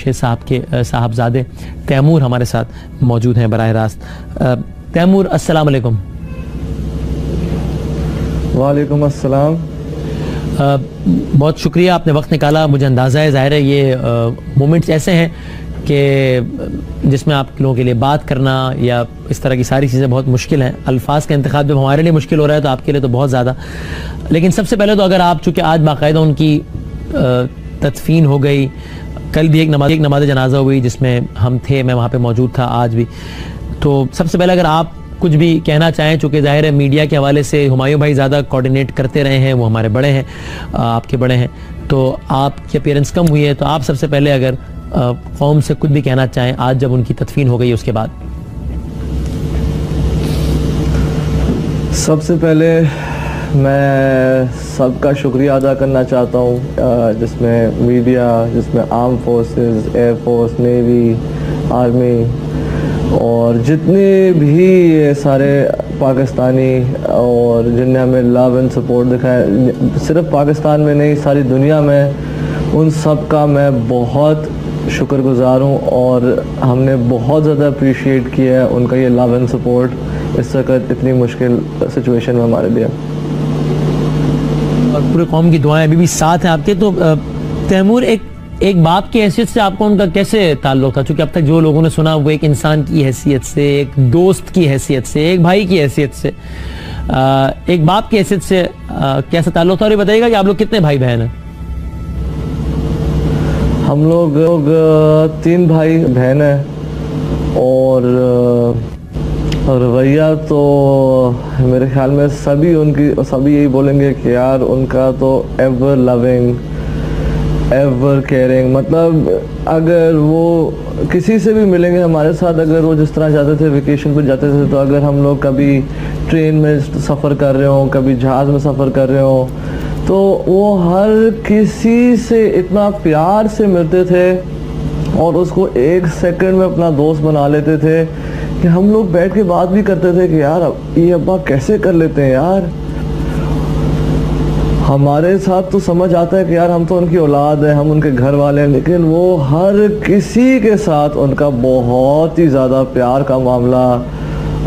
जमशेद साहब के साहबजादे तैमूर हमारे साथ मौजूद हैं बराह रास्त। तैमूर, अस्सलाम वालेकुम। वालेकुम अस्सलाम। बहुत शुक्रिया, आपने वक्त निकाला। मुझे अंदाज़ा है, ज़ाहिर है ये मोमेंट्स ऐसे हैं कि जिसमें आप लोगों के लिए बात करना या इस तरह की सारी चीज़ें बहुत मुश्किल हैं। अल्फाज का इंतखाब जब हमारे लिए मुश्किल हो रहा है तो आपके लिए तो बहुत ज़्यादा। लेकिन सबसे पहले तो अगर आप, चूँकि आज बाकायदा उनकी तदफीन हो गई, कल भी एक नमाज जनाजा हुई जिसमें हम थे, मैं वहाँ पे मौजूद था, आज भी। तो सबसे पहले अगर आप कुछ भी कहना चाहें, चूँकि ज़ाहिर है मीडिया के हवाले से हुमायूं भाई ज़्यादा कोऑर्डिनेट करते रहे हैं, वो हमारे बड़े हैं, आपके बड़े हैं, तो आपकी अपीयरेंस कम हुई है, तो आप सबसे पहले अगर कौम से कुछ भी कहना चाहें आज जब उनकी तदफीन हो गई उसके बाद। सबसे पहले मैं सबका शुक्रिया अदा करना चाहता हूँ, जिसमें मीडिया, जिसमें arm forces, air force, navy, army और जितने भी ये सारे पाकिस्तानी और जिनने हमें लव एंड सपोर्ट दिखाया, सिर्फ पाकिस्तान में नहीं सारी दुनिया में, उन सब का मैं बहुत शुक्रगुजार हूँ और हमने बहुत ज़्यादा अप्रिशिएट किया है उनका ये लव एंड सपोर्ट इस वक्त इतनी मुश्किल सिचुएशन में हमारे लिए। और पूरे कौम की दुआएं अभी भी साथ हैं आपके। तो तैमूर, एक बाप की हैसियत से आपको उनका कैसे ताल्लुक था? चूँकि अब तक जो लोगों ने सुना वो एक इंसान की हैसियत से, एक दोस्त की हैसियत से, एक भाई की हैसियत से, एक बाप की हैसियत से कैसा ताल्लुक था? और ये बताइएगा कि आप लोग कितने भाई बहन हैं? हम लोग 3 भाई बहन हैं और रवैया तो मेरे ख्याल में सभी यही बोलेंगे कि यार उनका तो एवर लविंग, एवर केयरिंग, मतलब अगर वो किसी से भी मिलेंगे हमारे साथ, अगर वो जिस तरह जाते थे वेकेशन पे जाते थे, तो अगर हम लोग कभी ट्रेन में सफ़र कर रहे हो, कभी जहाज़ में सफ़र कर रहे हो, तो वो हर किसी से इतना प्यार से मिलते थे और उसको 1 सेकंड में अपना दोस्त बना लेते थे कि हम लोग बैठ के बात भी करते थे कि यार ये अब्बा कैसे कर लेते हैं यार। हमारे साथ तो समझ आता है कि यार हम तो उनकी औलाद है, हम उनके घर वाले हैं, लेकिन वो हर किसी के साथ उनका बहुत ही ज़्यादा प्यार का मामला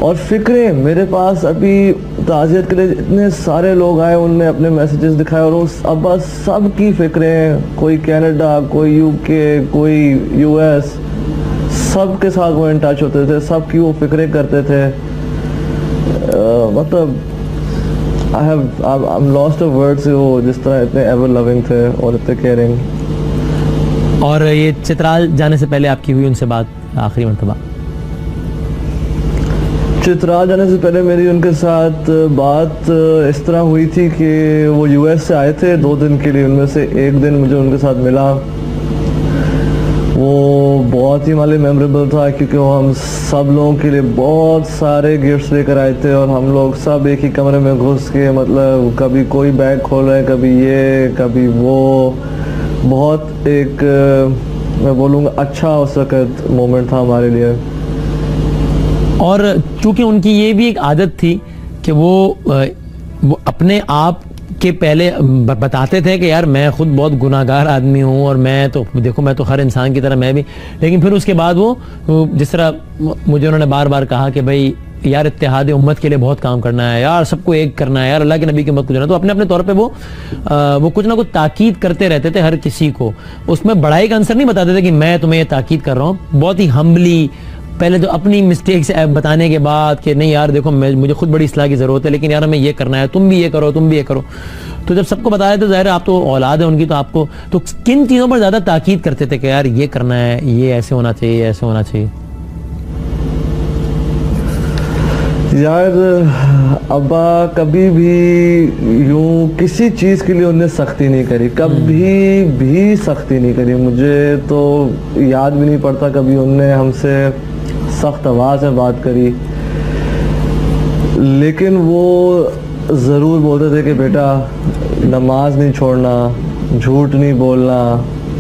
और फ़िक्रें। मेरे पास अभी ताज़ियत के लिए इतने सारे लोग आए, उनने अपने मैसेजेस दिखाए और उस अब्बा सब की फ़िक्रें, कोई कनाडा, कोई यूके, कोई यूएस, सब के साथ वो इन टच होते थे, सब की वो फ़िक्रें करते थे। मतलब I'm lost of words, वो जिस तरह इतने एवर लविंग थे और इतने केयरिंग। और ये चित्राल जाने से पहले आपकी हुई उनसे बात आखिरी मरतबा? चित्राल जाने से पहले मेरी उनके साथ बात इस तरह हुई थी कि वो यूएस से आए थे 2 दिन के लिए, उनमें से एक दिन मुझे उनके साथ मिला। वो बहुत ही हमारे मेमोरेबल था क्योंकि वो हम सब लोगों के लिए बहुत सारे गिफ्ट्स लेकर आए थे और हम लोग सब एक ही कमरे में घुस के, मतलब कभी कोई बैग खोल रहे हैं, कभी ये कभी वो, बहुत एक मैं बोलूँगा अच्छा उस वक्त मोमेंट था हमारे लिए। और चूँकि उनकी ये भी एक आदत थी कि वो अपने आप के पहले बताते थे कि यार मैं खुद बहुत गुनाहगार आदमी हूँ और मैं तो देखो मैं तो हर इंसान की तरह मैं भी, लेकिन फिर उसके बाद वो जिस तरह मुझे उन्होंने बार बार कहा कि भाई यार इत्तेहाद उम्मत के लिए बहुत काम करना है यार, सबको एक करना है यार, अल्लाह के नबी की उम्मत को जाना, तो अपने अपने तौर पे वो कुछ ना कुछ ताकीद करते रहते थे हर किसी को। उसमें बड़ाई का आंसर नहीं बताते थे कि मैं तुम्हें ये ताकीद कर रहा हूँ, बहुत ही हम्बली, पहले तो अपनी मिस्टेक्स बताने के बाद कि नहीं यार देखो मुझे खुद बड़ी इस्लाह की ज़रूरत है, लेकिन यार हमें ये करना है, तुम भी ये करो, तुम भी ये करो। तो जब सबको बताया तो ज़ाहिर है आप तो औलाद है उनकी, तो आपको तो किन चीज़ों पर ज़्यादा ताकीद करते थे कि यार ये करना है, ये ऐसे होना चाहिए, ऐसे होना चाहिए? यार अब्बा कभी भी यूँ किसी चीज़ के लिए उन्हें सख्ती नहीं करी, कभी भी सख्ती नहीं करी। मुझे तो याद भी नहीं पड़ता कभी उनने हमसे सख्त आवाज़ में बात करी, लेकिन वो ज़रूर बोलते थे कि बेटा नमाज नहीं छोड़ना, झूठ नहीं बोलना,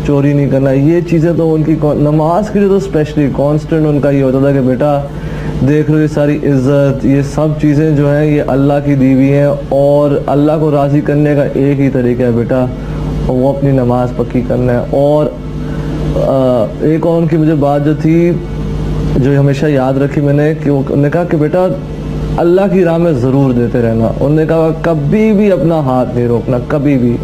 चोरी नहीं करना। ये चीज़ें तो उनकी नमाज के लिए तो स्पेशली कांस्टेंट उनका ये होता था कि बेटा देख लो ये सारी इज़्ज़त, ये सब चीज़ें जो हैं ये अल्लाह की दी हुई हैं और अल्लाह को राज़ी करने का एक ही तरीका है बेटा, और वो अपनी नमाज पक्की करना है। और एक और उनकी मुझे बात जो थी, जो हमेशा याद रखी मैंने, कि उन्होंने कहा कि बेटा अल्लाह की राह में ज़रूर देते रहना। उन्होंने कहा कभी भी अपना हाथ नहीं रोकना, कभी भी।